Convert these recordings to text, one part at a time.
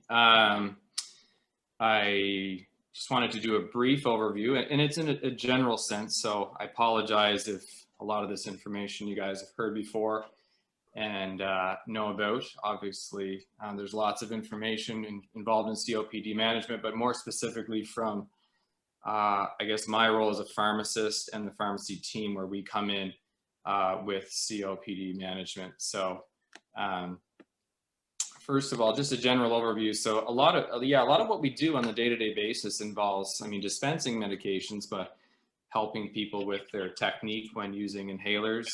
I just wanted to do a brief overview, and it's in a general sense, so I apologize if a lot of this information you guys have heard before and know about. Obviously, there's lots of information involved in COPD management, but more specifically from, I guess, my role as a pharmacist and the pharmacy team, where we come in with COPD management. So first of all, just a general overview. So a lot of what we do on the day-to-day basis involves, dispensing medications, but helping people with their technique when using inhalers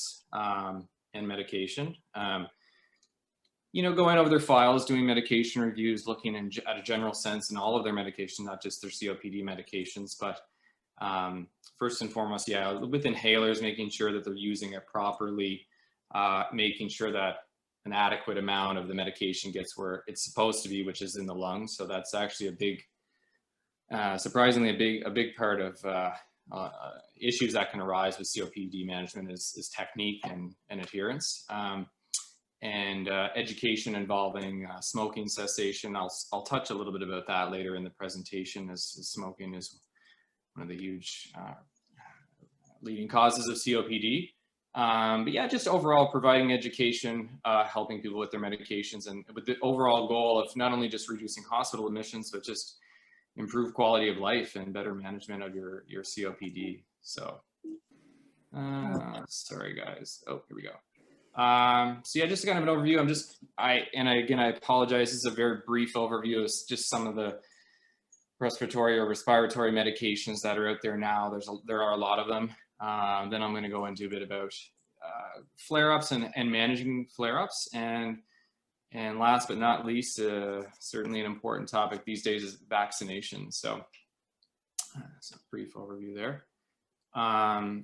and medication. Going over their files, doing medication reviews, looking at a general sense in all of their medications, not just their COPD medications, but first and foremost, with inhalers, making sure that they're using it properly, making sure that an adequate amount of the medication gets where it's supposed to be, which is in the lungs. So that's actually a big, surprisingly, a big part of issues that can arise with COPD management is technique and adherence, and education involving smoking cessation. I'll touch a little bit about that later in the presentation, as smoking is one of the huge leading causes of COPD. But yeah, just overall providing education, helping people with their medications, and with the overall goal of not only just reducing hospital admissions, but just improve quality of life and better management of your COPD. So, sorry guys. Oh, here we go. So yeah, just kind of an overview. I apologize. This is a very brief overview. It's just some of the respiratory medications that are out there now. There are a lot of them. Then I'm going to go into a bit about flare-ups and managing flare-ups, and last but not least, certainly an important topic these days is vaccination. So that's a brief overview there.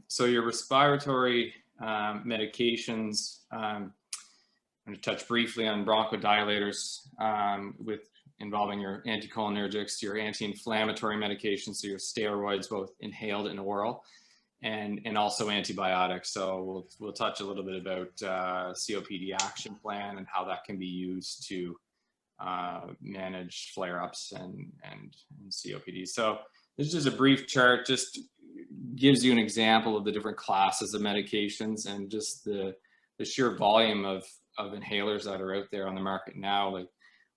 So your respiratory medications, I'm going to touch briefly on bronchodilators involving your anticholinergics, your anti-inflammatory medications, so your steroids, both inhaled and oral, and also antibiotics. So we'll touch a little bit about COPD action plan and how that can be used to manage flare-ups and COPD. So this is just a brief chart, just gives you an example of the different classes of medications and just the sheer volume of inhalers that are out there on the market now. Like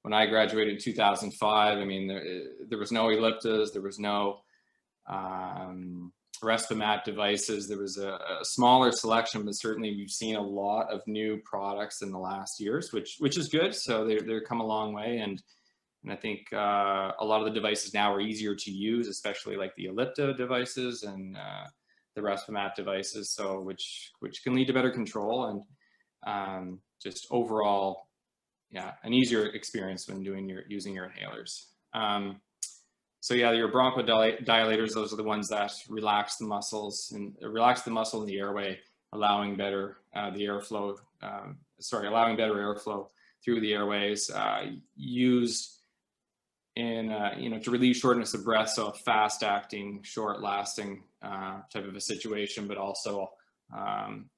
when I graduated in 2005, there was no elliptas, there was no Respimat devices. There was a smaller selection, but certainly we've seen a lot of new products in the last years, which is good. So they've come a long way, and I think a lot of the devices now are easier to use, especially like the Ellipta devices and the Respimat devices. So which can lead to better control and just overall, an easier experience when using your inhalers. So yeah, your bronchodilators, those are the ones that relax the muscles and relax the muscle in the airway, allowing better airflow through the airways, used in to relieve shortness of breath. So a fast-acting, short-lasting type of a situation, but also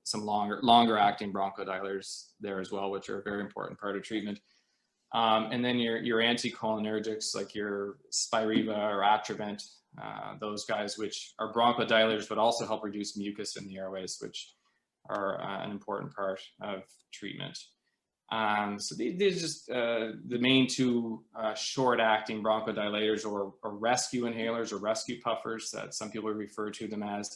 some longer-acting bronchodilators there as well, which are a very important part of treatment. And then your anticholinergics, like your Spiriva or Atrovent, those guys, which are bronchodilators, but also help reduce mucus in the airways, which are an important part of treatment. So these are just the main two short-acting bronchodilators, or rescue inhalers, or rescue puffers, that some people refer to them as,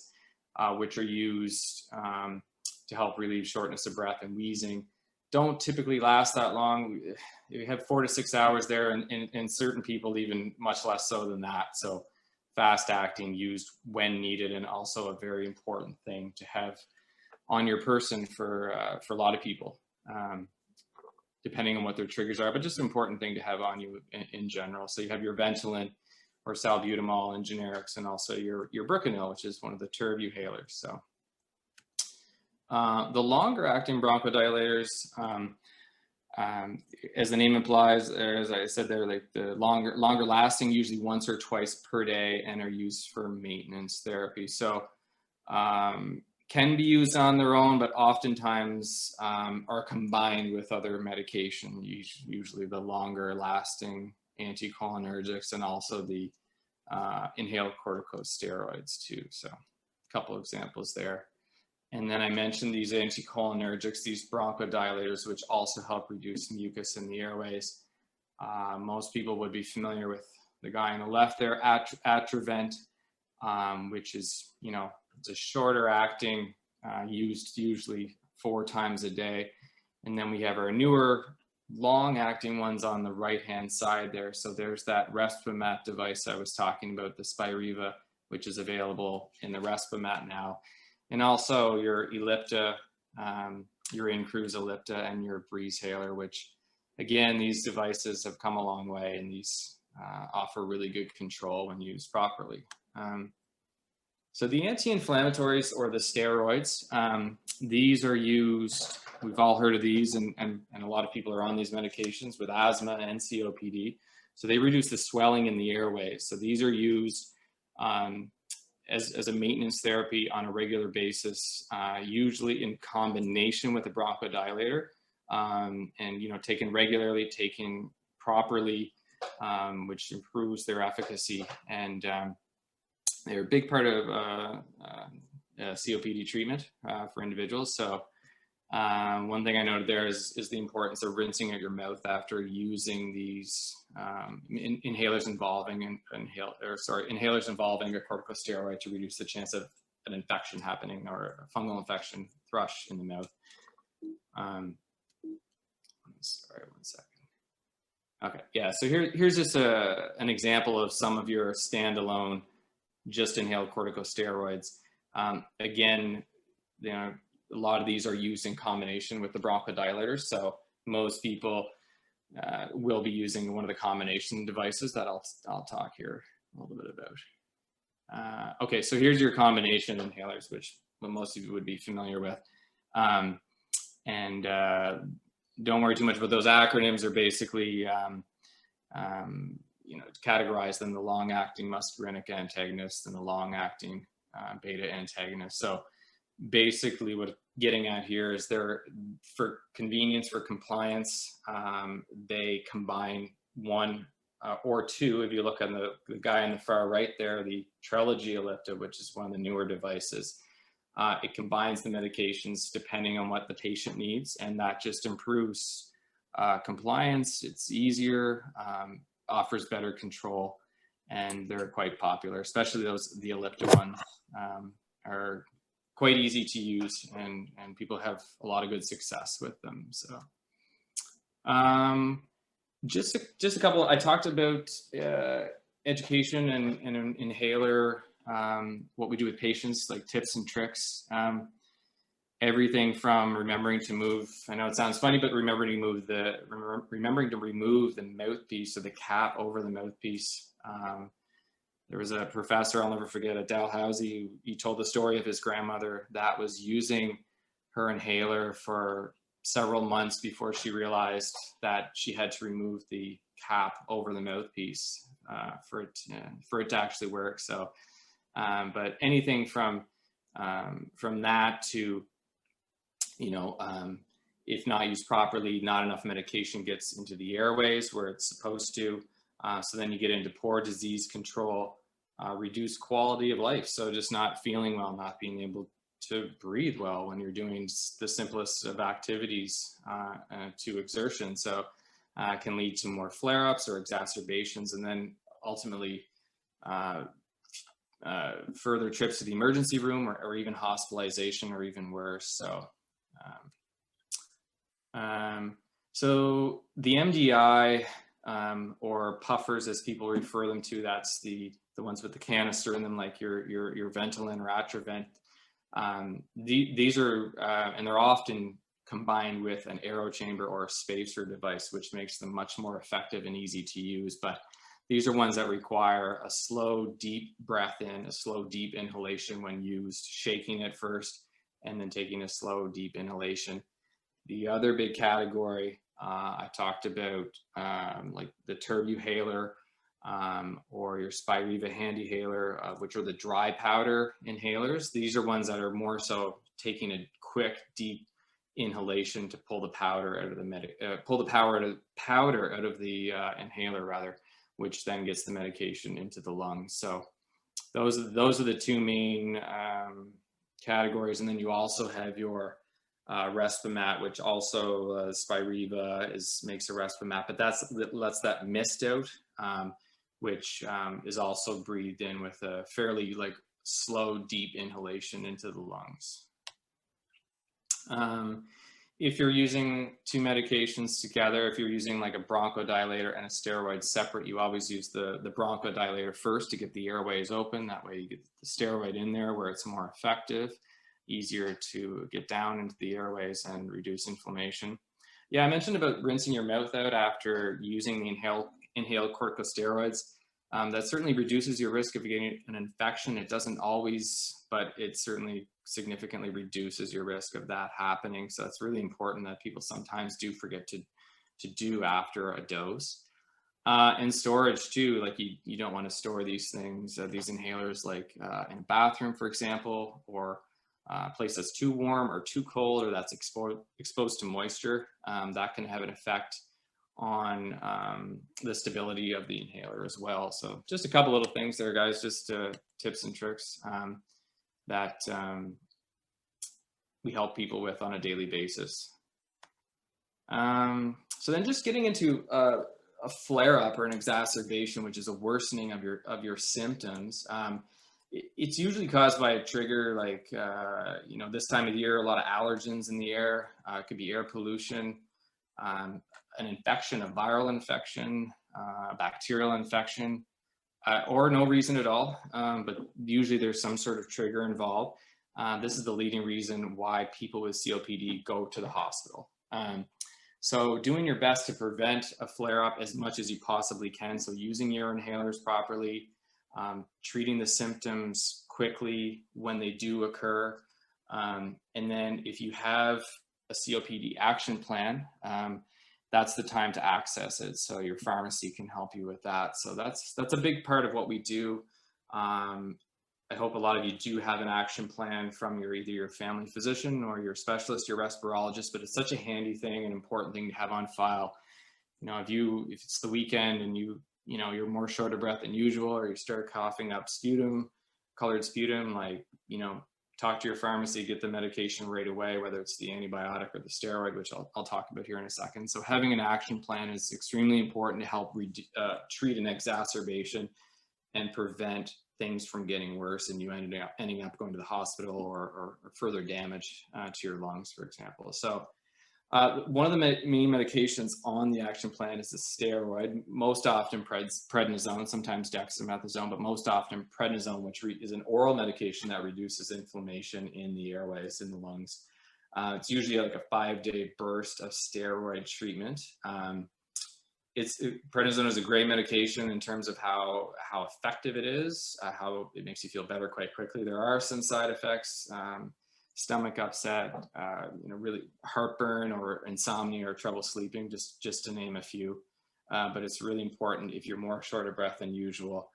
which are used to help relieve shortness of breath and wheezing. Don't typically last that long. You have 4 to 6 hours there, and certain people even much less so than that. So fast acting, used when needed, and also a very important thing to have on your person for a lot of people, depending on what their triggers are, but just an important thing to have on you in general. So you have your Ventolin or salbutamol and generics, and also your Brucanil, which is one of the Turbuhalers. So the longer acting bronchodilators, as the name implies, as I said, they're like the longer lasting, usually once or twice per day, and are used for maintenance therapy. So can be used on their own, but oftentimes are combined with other medication, usually the longer lasting anticholinergics and also the inhaled corticosteroids too. So a couple examples there. And then I mentioned these anticholinergics, these bronchodilators, which also help reduce mucus in the airways. Most people would be familiar with the guy on the left there, Atrovent, which is, you know, it's a shorter acting, used usually 4 times a day. And then we have our newer long acting ones on the right hand side there. So there's that Respimat device I was talking about, the Spiriva, which is available in the Respimat now. And also your Ellipta, your Incruz Ellipta and your Breezhaler, which again, these devices have come a long way, and these offer really good control when used properly. So the anti-inflammatories or the steroids, these are used, we've all heard of these, and a lot of people are on these medications with asthma and COPD. So they reduce the swelling in the airways. So these are used as a maintenance therapy on a regular basis, usually in combination with a bronchodilator, and, you know, taken regularly, taken properly, which improves their efficacy. And they're a big part of COPD treatment for individuals. So one thing I noted there is the importance of rinsing out your mouth after using these inhalers involving inhalers involving a corticosteroid to reduce the chance of an infection happening, or a fungal infection, thrush in the mouth. Sorry, 1 second. Okay, yeah. So here's just an example of some of your standalone just inhaled corticosteroids. Again, you know, a lot of these are used in combination with the bronchodilators. So most people will be using one of the combination devices that I'll talk here a little bit about. Okay, so here's your combination inhalers, which most of you would be familiar with. Don't worry too much about those acronyms. Are basically, you know, categorize them: the long-acting muscarinic antagonist and the long-acting beta antagonist. So basically what getting at here is they're, for convenience, for compliance, they combine one or two. If you look on the guy on the far right there, the Trelegy Ellipta, which is one of the newer devices, it combines the medications depending on what the patient needs, and that just improves compliance. It's easier, offers better control, and they're quite popular, especially the Ellipta ones are quite easy to use, and people have a lot of good success with them. So just a couple, I talked about education and inhaler, what we do with patients, like tips and tricks. Everything from remembering to move, I know it sounds funny, but remembering to remove the mouthpiece or the cap over the mouthpiece. There was a professor I'll never forget at Dalhousie. He told the story of his grandmother that was using her inhaler for several months before she realized that she had to remove the cap over the mouthpiece for it to actually work. So, but anything from that to, you know, if not used properly, not enough medication gets into the airways where it's supposed to. So then you get into poor disease control, reduced quality of life. So just not feeling well, not being able to breathe well when you're doing the simplest of activities to exertion. So can lead to more flare-ups or exacerbations, and then ultimately further trips to the emergency room, or even hospitalization, or even worse. So so the MDI, or puffers as people refer them to, that's the ones with the canister in them, like your Ventolin or Atrovent. These are, and they're often combined with an aero chamber or a spacer device, which makes them much more effective and easy to use. But these are ones that require a slow, deep breath in, a slow, deep inhalation when used, shaking it first, and then taking a slow, deep inhalation. The other big category I talked about, like the Turbuhaler, or your Spiriva Handihaler, which are the dry powder inhalers. These are ones that are more so taking a quick, deep inhalation to pull the powder out of the powder out of the inhaler rather, which then gets the medication into the lungs. So those are the two main categories. And then you also have your Respimat, which also Spiriva makes a Respimat, but that lets that mist out, which is also breathed in with a fairly like slow, deep inhalation into the lungs. If you're using two medications together, if you're using like a bronchodilator and a steroid separate, you always use the bronchodilator first to get the airways open. That way you get the steroid in there where it's more effective, easier to get down into the airways and reduce inflammation. Yeah, I mentioned about rinsing your mouth out after using the inhaled corticosteroids. That certainly reduces your risk of getting an infection. It doesn't always, but it certainly significantly reduces your risk of that happening. So it's really important that people sometimes do forget to do after a dose. And storage too, like you don't want to store these things, these inhalers, like in a bathroom, for example, or a place that's too warm or too cold, or that's exposed to moisture. That can have an effect on the stability of the inhaler as well. So just a couple little things there, guys, just tips and tricks that we help people with on a daily basis. So then just getting into a flare-up or an exacerbation, which is a worsening of your symptoms. It's usually caused by a trigger like, this time of year, a lot of allergens in the air. It could be air pollution, an infection, a viral infection, a bacterial infection, or no reason at all. But usually there's some sort of trigger involved. This is the leading reason why people with COPD go to the hospital. So doing your best to prevent a flare-up as much as you possibly can. So using your inhalers properly, treating the symptoms quickly when they do occur. And then if you have a COPD action plan, that's the time to access it. So your pharmacy can help you with that. So that's a big part of what we do. I hope a lot of you do have an action plan from either your family physician or your specialist, your respirologist, but it's such a handy thing, an important thing to have on file. If it's the weekend and you're more short of breath than usual, or you start coughing up sputum, colored sputum, talk to your pharmacy, get the medication right away, whether it's the antibiotic or the steroid, which I'll talk about here in a second. So having an action plan is extremely important to help treat an exacerbation and prevent things from getting worse and you ending up going to the hospital or further damage to your lungs, for example. So one of the main medications on the action plan is the steroid, most often prednisone, sometimes dexamethasone, but most often prednisone, which is an oral medication that reduces inflammation in the airways, in the lungs. It's usually like a 5-day burst of steroid treatment. Prednisone is a great medication in terms of how effective it is, how it makes you feel better quite quickly. There are some side effects, stomach upset, really heartburn or insomnia or trouble sleeping, just to name a few. But it's really important if you're more short of breath than usual,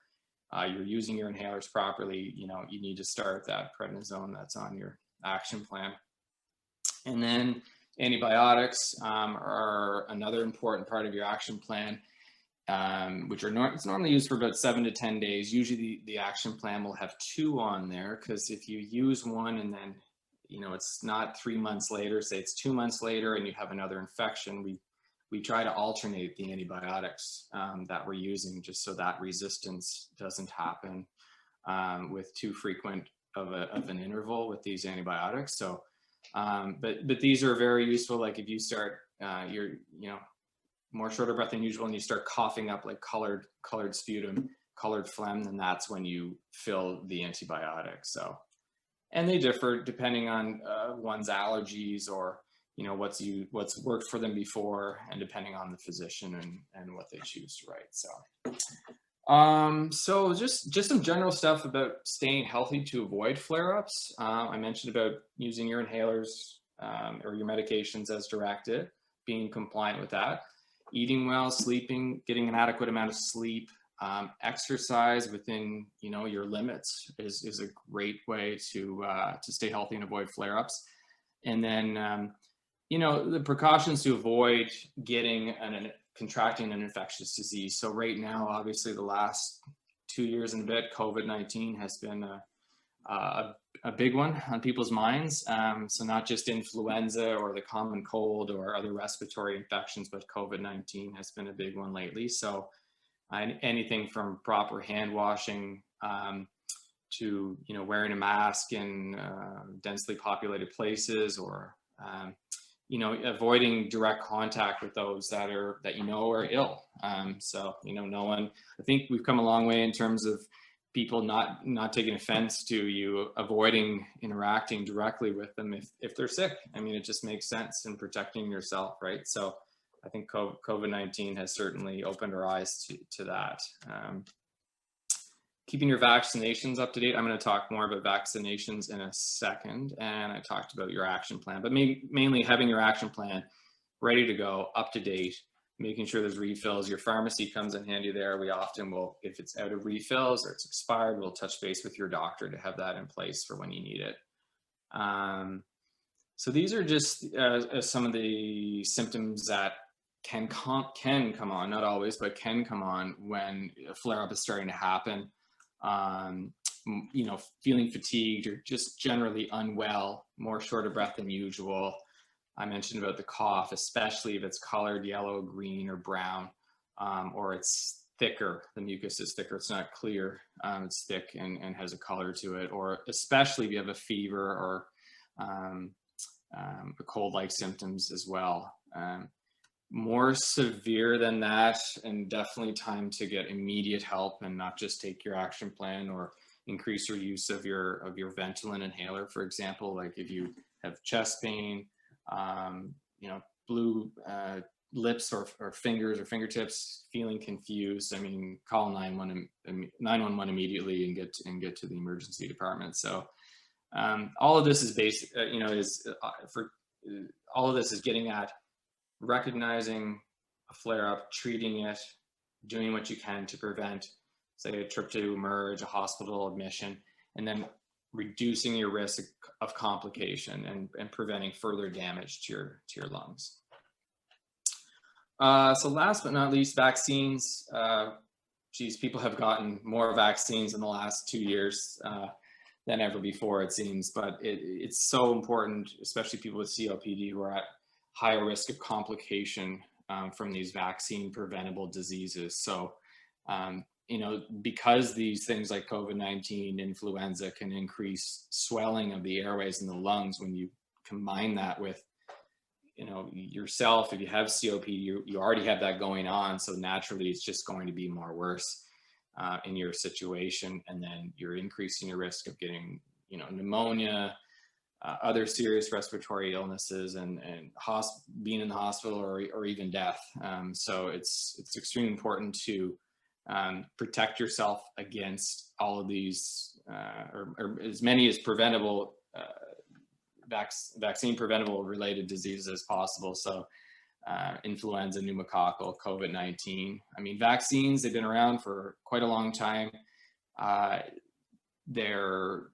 you're using your inhalers properly, you need to start that prednisone that's on your action plan. And then antibiotics are another important part of your action plan, which it's normally used for about 7 to 10 days. Usually the action plan will have 2 on there, because if you use one and then it's not 3 months later, say it's 2 months later and you have another infection, we try to alternate the antibiotics that we're using, just so that resistance doesn't happen with too frequent of an interval with these antibiotics. So but these are very useful. Like if you start you're more short of breath than usual and you start coughing up like colored sputum, colored phlegm, then that's when you fill the antibiotic. So, and they differ depending on one's allergies or what's worked for them before, and depending on the physician and what they choose to write. So just some general stuff about staying healthy to avoid flare-ups. I mentioned about using your inhalers or your medications as directed, being compliant with that, eating well, sleeping, getting an adequate amount of sleep, exercise within your limits is a great way to stay healthy and avoid flare-ups. And then you know, the precautions to avoid getting contracting an infectious disease. So right now, obviously, the last 2 years and a bit, COVID-19 has been a big one on people's minds. So not just influenza or the common cold or other respiratory infections, but COVID-19 has been a big one lately. So anything from proper hand washing to, you know, wearing a mask in densely populated places, or you know, avoiding direct contact with those that you know are ill. So, you know, no one, I think we've come a long way in terms of people not taking offense to you avoiding interacting directly with them if they're sick. I mean, it just makes sense in protecting yourself, right? So I think COVID-19 has certainly opened our eyes to that. Keeping your vaccinations up to date. I'm going to talk more about vaccinations in a second, and I talked about your action plan, but mainly having your action plan ready to go, up to date, making sure there's refills. Your pharmacy comes in handy there. We often will, if it's out of refills or it's expired, we'll touch base with your doctor to have that in place for when you need it. So these are just some of the symptoms that can come on, not always, but can come on when a flare-up is starting to happen. You know, feeling fatigued or just generally unwell, more short of breath than usual. I mentioned about the cough, especially if it's colored yellow, green, or brown, or it's thicker. The mucus is thicker. It's not clear. It's thick and has a color to it. Or especially if you have a fever or a cold-like symptoms as well. More severe than that, and definitely time to get immediate help and not just take your action plan or increase your use of your Ventolin inhaler, for example. Like if you have chest pain, you know, blue lips or fingers or fingertips, feeling confused, I mean, call 911 immediately and get to the emergency department. So all of this is basic, you know, all of this is getting at recognizing a flare-up, treating it, doing what you can to prevent, say, a trip to emerge, a hospital admission, and then reducing your risk of complication and preventing further damage to your lungs. So last but not least, vaccines. Geez, people have gotten more vaccines in the last 2 years than ever before, it seems, but it's so important, especially people with COPD who are at higher risk of complication from these vaccine preventable diseases. So, you know, because these things like COVID-19, influenza can increase swelling of the airways in the lungs, when you combine that with, you know, yourself, if you have COPD, you already have that going on. So naturally, it's just going to be more worse in your situation. And then you're increasing your risk of getting, you know, pneumonia, other serious respiratory illnesses, and being in the hospital or even death. So it's extremely important to protect yourself against all of these, or as many as preventable, vaccine preventable related diseases as possible. So influenza, pneumococcal, COVID-19. I mean, vaccines, they've been around for quite a long time. They're,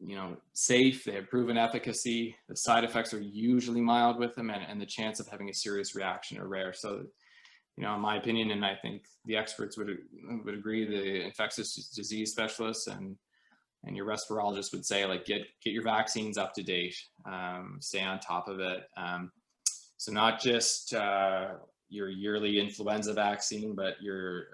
you know, safe, they have proven efficacy. The side effects are usually mild with them, and the chance of having a serious reaction are rare. So, you know, in my opinion, and I think the experts would agree, the infectious disease specialists and your respirologist would say, like, get your vaccines up to date, stay on top of it. So not just your yearly influenza vaccine, but your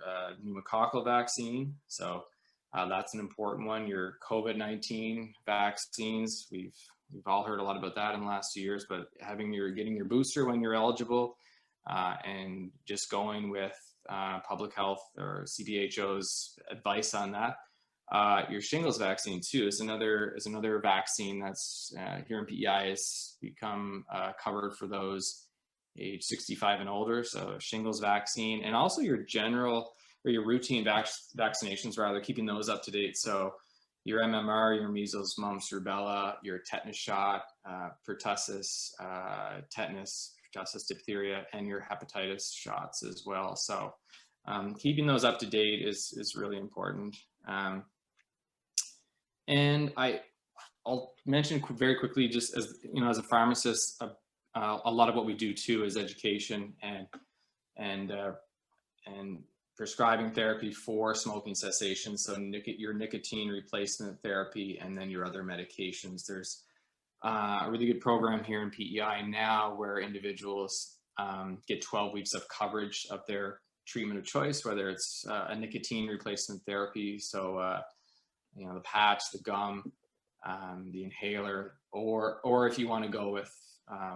pneumococcal vaccine. So that's an important one. Your COVID-19 vaccines, we've all heard a lot about that in the last 2 years, but getting your booster when you're eligible, and just going with public health or CPHO's advice on that. Your shingles vaccine too is another vaccine that's here in PEI has become covered for those age 65 and older. So shingles vaccine, and also your general or your routine vaccinations, rather, keeping those up to date. So your MMR, your measles, mumps, rubella, your tetanus shot, pertussis, tetanus, pertussis, diphtheria, and your hepatitis shots as well. So keeping those up to date is really important. And I'll mention very quickly, just as you know, as a pharmacist, a lot of what we do too is education and prescribing therapy for smoking cessation. So your nicotine replacement therapy, and then your other medications. There's a really good program here in PEI now where individuals get 12 weeks of coverage of their treatment of choice, whether it's a nicotine replacement therapy, so the patch, the gum, the inhaler, or if you want to go with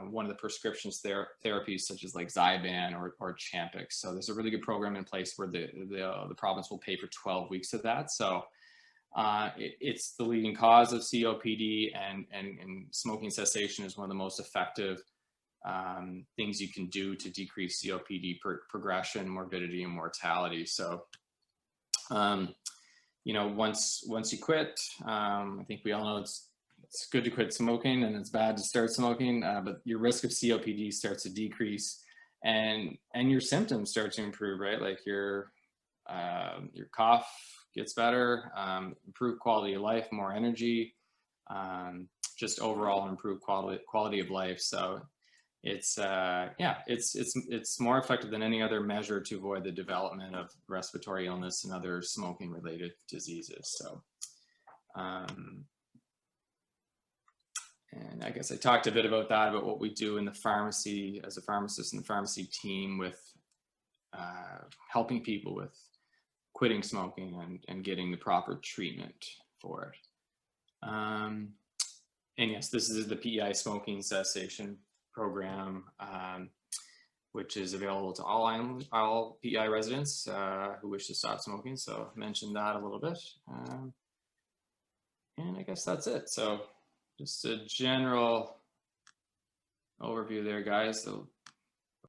one of the prescriptions therapies such as like Zyban or Champix. So there's a really good program in place where the province will pay for 12 weeks of that. So it's the leading cause of COPD, and smoking cessation is one of the most effective things you can do to decrease COPD progression, morbidity, and mortality. So, once you quit, I think we all know it's good to quit smoking and it's bad to start smoking, but your risk of COPD starts to decrease, and your symptoms start to improve, right? Like your cough gets better, improved quality of life, more energy, just overall improved quality of life. So it's more effective than any other measure to avoid the development of respiratory illness and other smoking related diseases. So and I guess I talked a bit about that, about what we do in the pharmacy as a pharmacist and the pharmacy team with helping people with quitting smoking and getting the proper treatment for it. And yes, this is the PEI smoking cessation program, which is available to all PEI residents who wish to stop smoking. So I mentioned that a little bit. And I guess that's it. So just a general overview there, guys. So